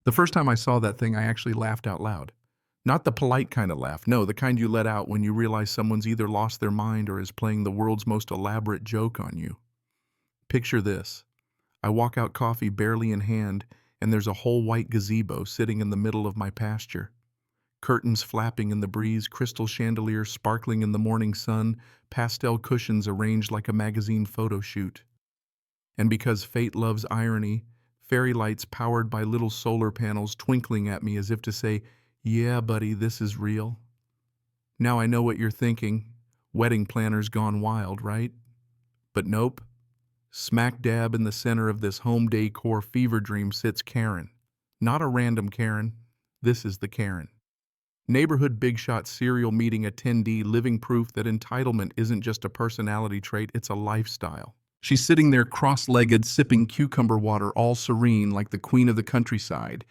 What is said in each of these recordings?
The first time I saw that thing, I actually laughed out loud. Not the polite kind of laugh, no, the kind you let out when you realize someone's either lost their mind or is playing the world's most elaborate joke on you. Picture this. I walk out, coffee barely in hand, and there's a whole white gazebo sitting in the middle of my pasture. Curtains flapping in the breeze, crystal chandeliers sparkling in the morning sun, pastel cushions arranged like a magazine photo shoot. And because fate loves irony, fairy lights powered by little solar panels twinkling at me as if to say, "Yeah, buddy, this is real." Now I know what you're thinking. Wedding planners gone wild, right? But nope. Smack dab in the center of this home decor fever dream sits Karen. Not a random Karen. This is the Karen. Neighborhood big shot serial meeting attendee, living proof that entitlement isn't just a personality trait, it's a lifestyle. She's sitting there cross-legged, sipping cucumber water, all serene like the queen of the countryside.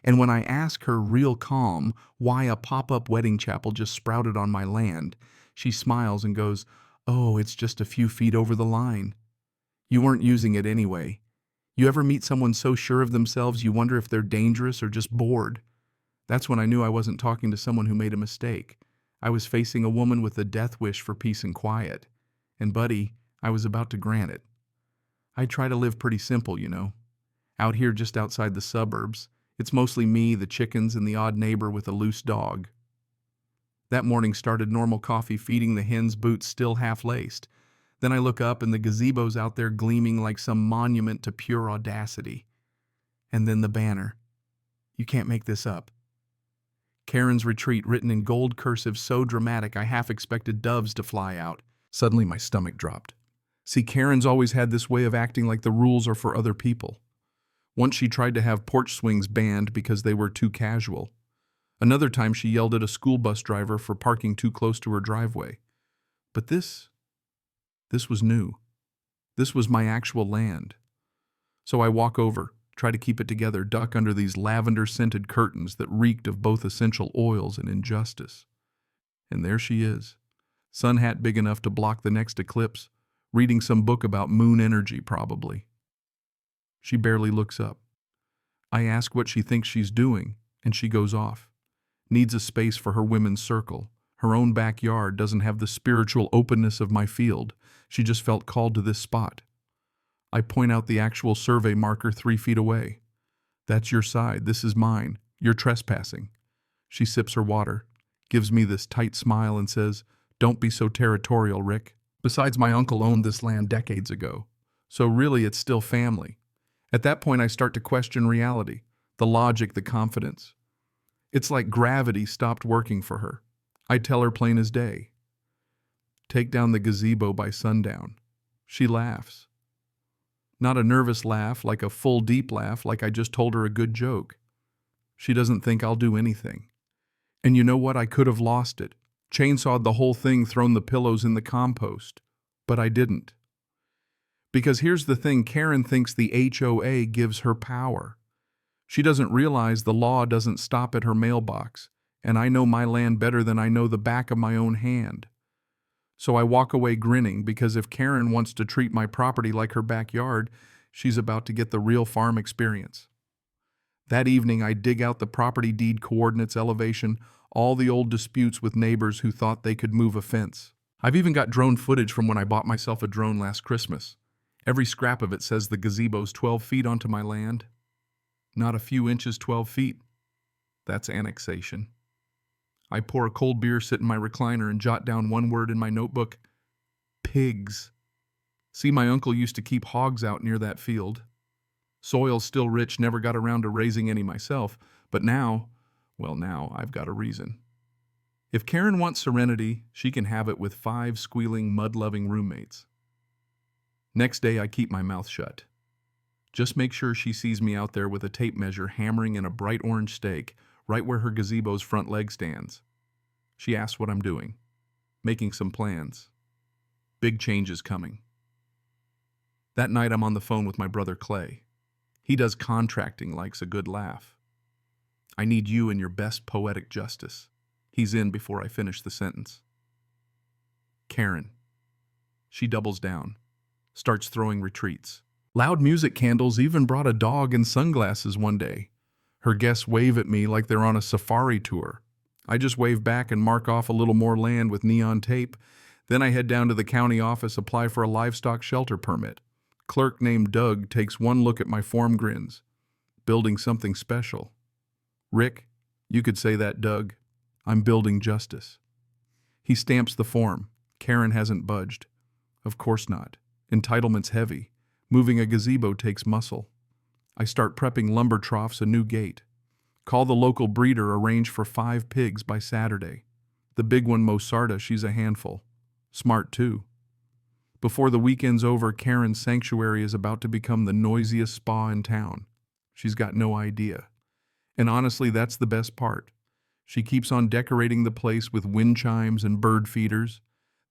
And when I ask her, real calm, why a pop-up wedding chapel just sprouted on my land, she smiles and goes, "Oh, it's just a few feet over the line. You weren't using it anyway." You ever meet someone so sure of themselves you wonder if they're dangerous or just bored? That's when I knew I wasn't talking to someone who made a mistake. I was facing a woman with a death wish for peace and quiet. And buddy, I was about to grant it. I try to live pretty simple, you know. Out here just outside the suburbs, it's mostly me, the chickens, and the odd neighbor with a loose dog. That morning started normal, coffee, feeding the hens, boots still half-laced. Then I look up and the gazebo's out there gleaming like some monument to pure audacity. And then the banner. You can't make this up. Karen's Retreat, written in gold cursive, so dramatic I half expected doves to fly out. Suddenly my stomach dropped. See, Karen's always had this way of acting like the rules are for other people. Once she tried to have porch swings banned because they were too casual. Another time she yelled at a school bus driver for parking too close to her driveway. But this was new. This was my actual land. So I walk over, try to keep it together, duck under these lavender-scented curtains that reeked of both essential oils and injustice. And there she is, sun hat big enough to block the next eclipse, reading some book about moon energy probably. She barely looks up. I ask what she thinks she's doing, and she goes off. Needs a space for her women's circle. Her own backyard doesn't have the spiritual openness of my field. She just felt called to this spot. I point out the actual survey marker 3 feet away. "That's your side, this is mine. You're trespassing." She sips her water, gives me this tight smile and says, "Don't be so territorial, Rick. Besides, my uncle owned this land decades ago. So really it's still family." At that point I start to question reality, the logic, the confidence. It's like gravity stopped working for her. I tell her plain as day. Take down the gazebo by sundown. She laughs. Not a nervous laugh, like a full deep laugh, like I just told her a good joke. She doesn't think I'll do anything. And you know what? I could have lost it. Chainsawed the whole thing, thrown the pillows in the compost. But I didn't. Because here's the thing, Karen thinks the HOA gives her power. She doesn't realize the law doesn't stop at her mailbox, and I know my land better than I know the back of my own hand. So I walk away grinning, because if Karen wants to treat my property like her backyard, she's about to get the real farm experience. That evening I dig out the property deed coordinates, elevation, all the old disputes with neighbors who thought they could move a fence. I've even got drone footage from when I bought myself a drone last Christmas. Every scrap of it says the gazebo's 12 feet onto my land. Not a few inches, 12 feet. That's annexation. I pour a cold beer, sit in my recliner, and jot down one word in my notebook: pigs. See, my uncle used to keep hogs out near that field. Soil's still rich, never got around to raising any myself, but now I've got a reason. If Karen wants serenity, she can have it with 5 squealing, mud-loving roommates. Next day, I keep my mouth shut. Just make sure she sees me out there with a tape measure hammering in a bright orange stake, right where her gazebo's front leg stands. She asks what I'm doing. Making some plans. Big changes coming. That night I'm on the phone with my brother Clay. He does contracting, likes a good laugh. "I need you and your best poetic justice." He's in before I finish the sentence. Karen. She doubles down, starts throwing retreats. Loud music, candles, even brought a dog and sunglasses one day. Her guests wave at me like they're on a safari tour. I just wave back and mark off a little more land with neon tape. Then I head down to the county office, apply for a livestock shelter permit. Clerk named Doug takes one look at my form, grins. Building something special. Rick, you could say that, Doug. I'm building justice. He stamps the form. Karen hasn't budged. Of course not. Entitlement's heavy. Moving a gazebo takes muscle. I start prepping lumber troughs, a new gate. Call the local breeder, arrange for 5 pigs by Saturday. The big one, Mosarda, she's a handful. Smart too. Before the weekend's over, Karen's sanctuary is about to become the noisiest spa in town. She's got no idea. And honestly, that's the best part. She keeps on decorating the place with wind chimes and bird feeders.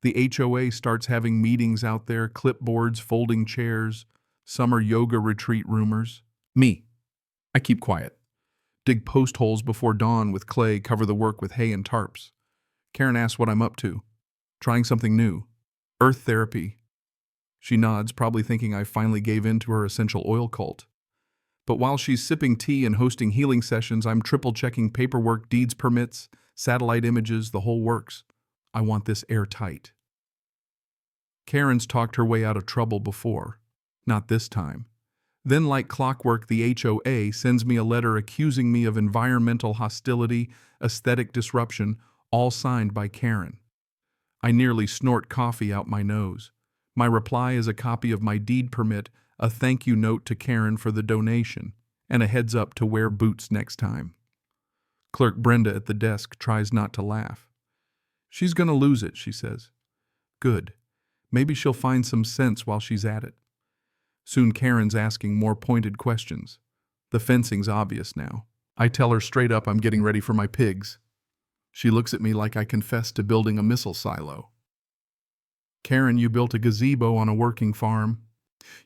The HOA starts having meetings out there, clipboards, folding chairs, summer yoga retreat rumors. Me. I keep quiet. Dig post holes before dawn with clay, cover the work with hay and tarps. Karen asks what I'm up to. Trying something new. Earth therapy. She nods, probably thinking I finally gave in to her essential oil cult. But while she's sipping tea and hosting healing sessions, I'm triple-checking paperwork, deeds, permits, satellite images, the whole works. I want this airtight. Karen's talked her way out of trouble before. Not this time. Then, like clockwork, the HOA sends me a letter accusing me of environmental hostility, aesthetic disruption, all signed by Karen. I nearly snort coffee out my nose. My reply is a copy of my deed permit, a thank you note to Karen for the donation, and a heads up to wear boots next time. Clerk Brenda at the desk tries not to laugh. She's gonna lose it, she says. Good. Maybe she'll find some sense while she's at it. Soon Karen's asking more pointed questions. The fencing's obvious now. I tell her straight up I'm getting ready for my pigs. She looks at me like I confessed to building a missile silo. Karen, you built a gazebo on a working farm.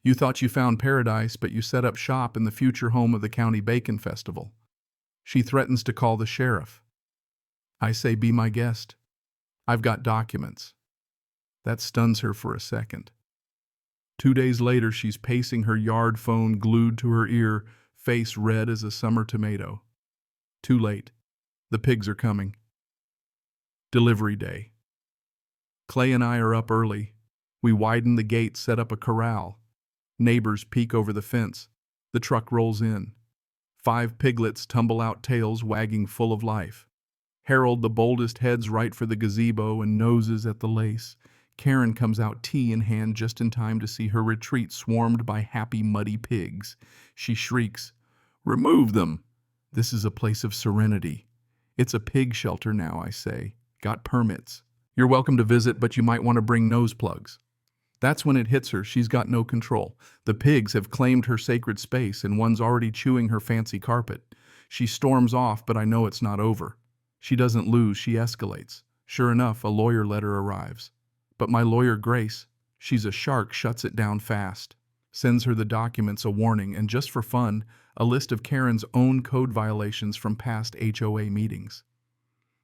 You thought you found paradise, but you set up shop in the future home of the County Bacon Festival. She threatens to call the sheriff. I say, be my guest. I've got documents. That stuns her for a second. 2 days later, she's pacing her yard phone glued to her ear, face red as a summer tomato. Too late. The pigs are coming. Delivery day. Clay and I are up early. We widen the gate, set up a corral. Neighbors peek over the fence. The truck rolls in. 5 piglets tumble out, tails wagging full of life. Harold, the boldest, heads right for the gazebo and noses at the lace. Karen comes out, tea in hand, just in time to see her retreat swarmed by happy, muddy pigs. She shrieks, "Remove them!" This is a place of serenity. It's a pig shelter now, I say. Got permits. You're welcome to visit, but you might want to bring nose plugs. That's when it hits her. She's got no control. The pigs have claimed her sacred space, and one's already chewing her fancy carpet. She storms off, but I know it's not over. She doesn't lose, she escalates. Sure enough, a lawyer letter arrives. But my lawyer, Grace, she's a shark, shuts it down fast. Sends her the documents, a warning, and just for fun, a list of Karen's own code violations from past HOA meetings.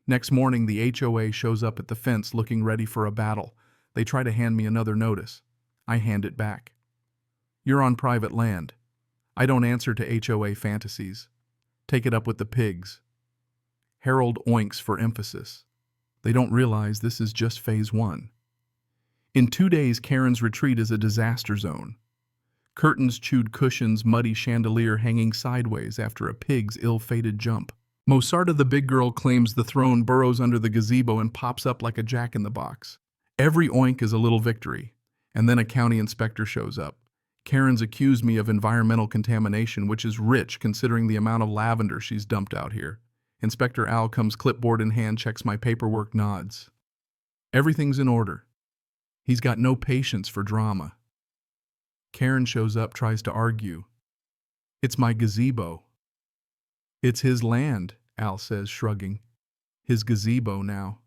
Next morning, the HOA shows up at the fence looking ready for a battle. They try to hand me another notice. I hand it back. You're on private land. I don't answer to HOA fantasies. Take it up with the pigs. Harold oinks for emphasis. They don't realize this is just phase 1. In 2 days, Karen's retreat is a disaster zone. Curtains, chewed cushions, muddy chandelier hanging sideways after a pig's ill-fated jump. Mosarda, the big girl, claims the throne, burrows under the gazebo, and pops up like a jack-in-the-box. Every oink is a little victory, and then a county inspector shows up. Karen's accused me of environmental contamination, which is rich considering the amount of lavender she's dumped out here. Inspector Al comes, clipboard in hand, checks my paperwork, nods. Everything's in order. He's got no patience for drama. Karen shows up, tries to argue. It's my gazebo. It's his land, Al says, shrugging. His gazebo now.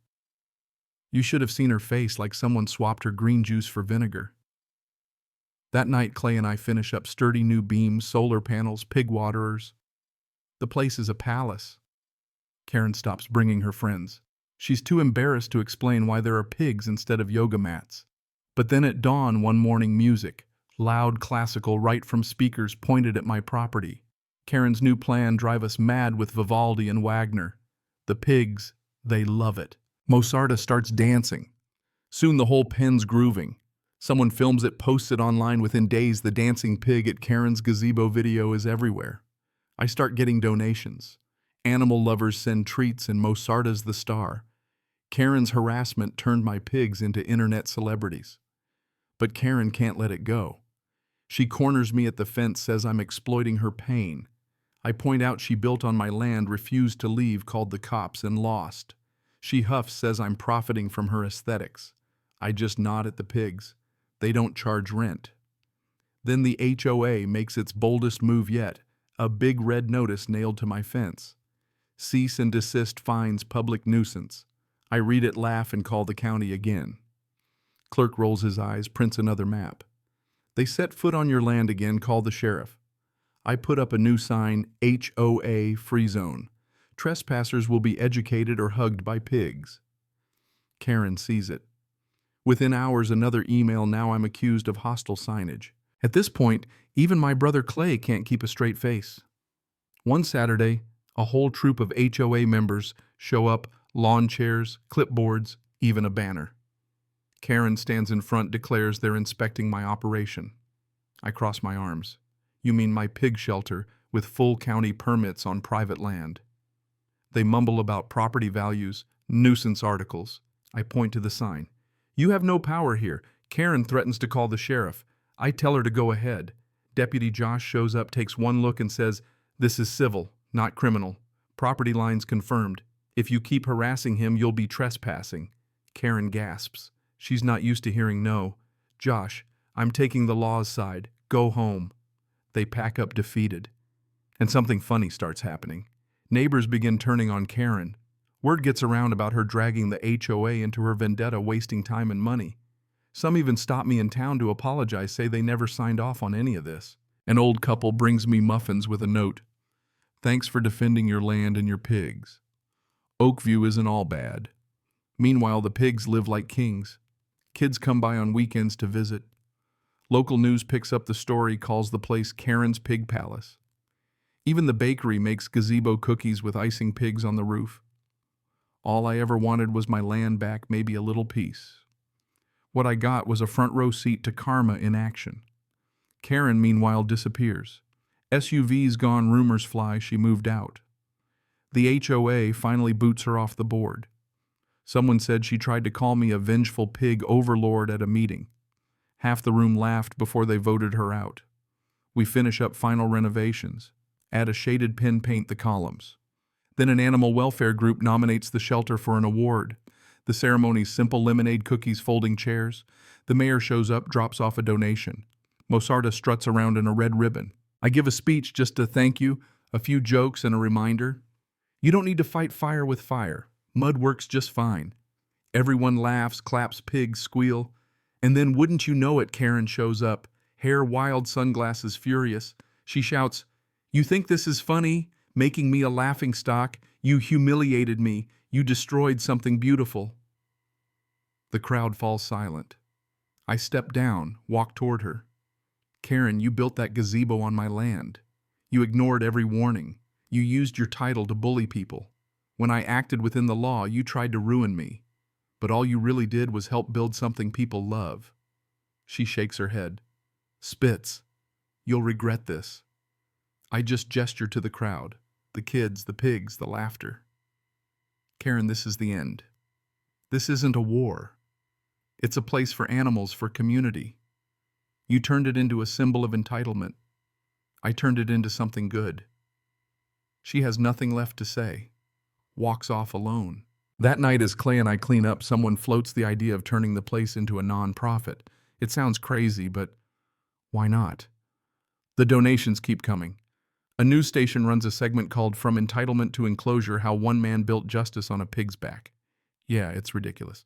You should have seen her face, like someone swapped her green juice for vinegar. That night, Clay and I finish up sturdy new beams, solar panels, pig waterers. The place is a palace. Karen stops bringing her friends. She's too embarrassed to explain why there are pigs instead of yoga mats. But then at dawn one morning, music, loud classical right from speakers pointed at my property. Karen's new plan drive us mad with Vivaldi and Wagner. The pigs, they love it. Mozarta starts dancing. Soon the whole pen's grooving. Someone films it, posts it online. Within days, the dancing pig at Karen's Gazebo video is everywhere. I start getting donations. Animal lovers send treats and Mozarta's the star. Karen's harassment turned my pigs into internet celebrities. But Karen can't let it go. She corners me at the fence, says I'm exploiting her pain. I point out she built on my land, refused to leave, called the cops, and lost. She huffs, says I'm profiting from her aesthetics. I just nod at the pigs. They don't charge rent. Then the HOA makes its boldest move yet, a big red notice nailed to my fence. Cease and desist fines, public nuisance. I read it, laugh, and call the county again. Clerk rolls his eyes, prints another map. They set foot on your land again, call the sheriff. I put up a new sign, HOA Free Zone. Trespassers will be educated or hugged by pigs. Karen sees it. Within hours, another email. Now I'm accused of hostile signage. At this point, even my brother Clay can't keep a straight face. One Saturday, a whole troop of HOA members show up, lawn chairs, clipboards, even a banner. Karen stands in front, declares they're inspecting my operation. I cross my arms. You mean my pig shelter with full county permits on private land? They mumble about property values, nuisance articles. I point to the sign. You have no power here. Karen threatens to call the sheriff. I tell her to go ahead. Deputy Josh shows up, takes one look, and says, "This is civil, not criminal. Property lines confirmed. If you keep harassing him, you'll be trespassing." Karen gasps. She's not used to hearing no. "Josh, I'm taking the law's side. Go home." They pack up defeated. And something funny starts happening. Neighbors begin turning on Karen. Word gets around about her dragging the HOA into her vendetta, wasting time and money. Some even stop me in town to apologize, say they never signed off on any of this. An old couple brings me muffins with a note. "Thanks for defending your land and your pigs. Oakview isn't all bad." Meanwhile, the pigs live like kings. Kids come by on weekends to visit. Local news picks up the story, calls the place Karen's Pig Palace. Even the bakery makes Gazebo cookies with icing pigs on the roof. All I ever wanted was my land back, maybe a little peace. What I got was a front row seat to karma in action. Karen, meanwhile, disappears. SUV's gone, rumors fly she moved out. The HOA finally boots her off the board. Someone said she tried to call me a vengeful pig overlord at a meeting. Half the room laughed before they voted her out. We finish up final renovations. Add a shaded pen, paint the columns. Then an animal welfare group nominates the shelter for an award. The ceremony's simple: lemonade, cookies, folding chairs. The mayor shows up, drops off a donation. Mozarta struts around in a red ribbon. I give a speech just to thank you, a few jokes and a reminder. You don't need to fight fire with fire. Mud works just fine. Everyone laughs, claps, pigs squeal. And then, wouldn't you know it, Karen shows up, hair wild, sunglasses furious. She shouts, "You think this is funny? Making me a laughingstock? You humiliated me. You destroyed something beautiful." The crowd falls silent. I step down, walk toward her. "Karen, you built that gazebo on my land. You ignored every warning. You used your title to bully people. When I acted within the law, you tried to ruin me. But all you really did was help build something people love." She shakes her head. "Spitz, you'll regret this." I just gesture to the crowd, the kids, the pigs, the laughter. "Karen, this is the end. This isn't a war. It's a place for animals, for community. You turned it into a symbol of entitlement. I turned it into something good." She has nothing left to say. Walks off alone. That night, as Clay and I clean up, someone floats the idea of turning the place into a non-profit. It sounds crazy, but why not? The donations keep coming. A news station runs a segment called "From Entitlement to Enclosure: How One Man Built Justice on a Pig's Back." Yeah, it's ridiculous.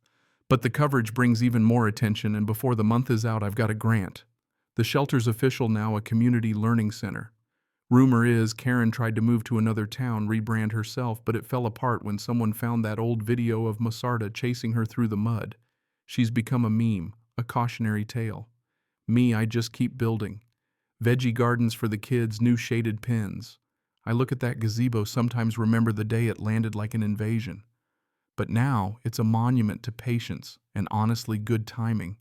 But the coverage brings even more attention, and before the month is out, I've got a grant. The shelter's official now, a community learning center. Rumor is Karen tried to move to another town, rebrand herself, but it fell apart when someone found that old video of Mozarta chasing her through the mud. She's become a meme, a cautionary tale. Me, I just keep building. Veggie gardens for the kids, new shaded pens. I look at that gazebo, sometimes remember the day it landed like an invasion. But now, it's a monument to patience and honestly good timing.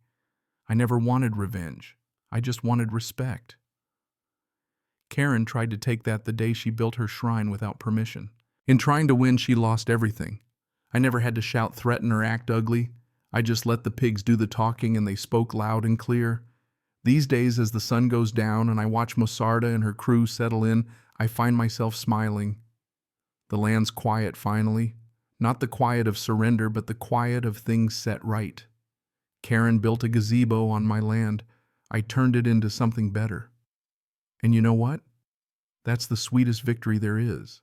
I never wanted revenge. I just wanted respect. Karen tried to take that the day she built her shrine without permission. In trying to win, she lost everything. I never had to shout, threaten, or act ugly. I just let the pigs do the talking, and they spoke loud and clear. These days, as the sun goes down and I watch Mosarda and her crew settle in, I find myself smiling. The land's quiet finally. Not the quiet of surrender, but the quiet of things set right. Karen built a gazebo on my land. I turned it into something better. And you know what? That's the sweetest victory there is.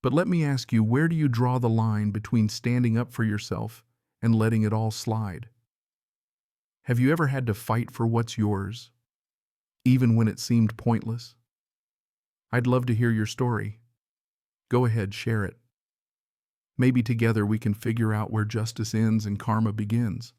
But let me ask you, where do you draw the line between standing up for yourself and letting it all slide? Have you ever had to fight for what's yours, even when it seemed pointless? I'd love to hear your story. Go ahead, share it. Maybe together we can figure out where justice ends and karma begins.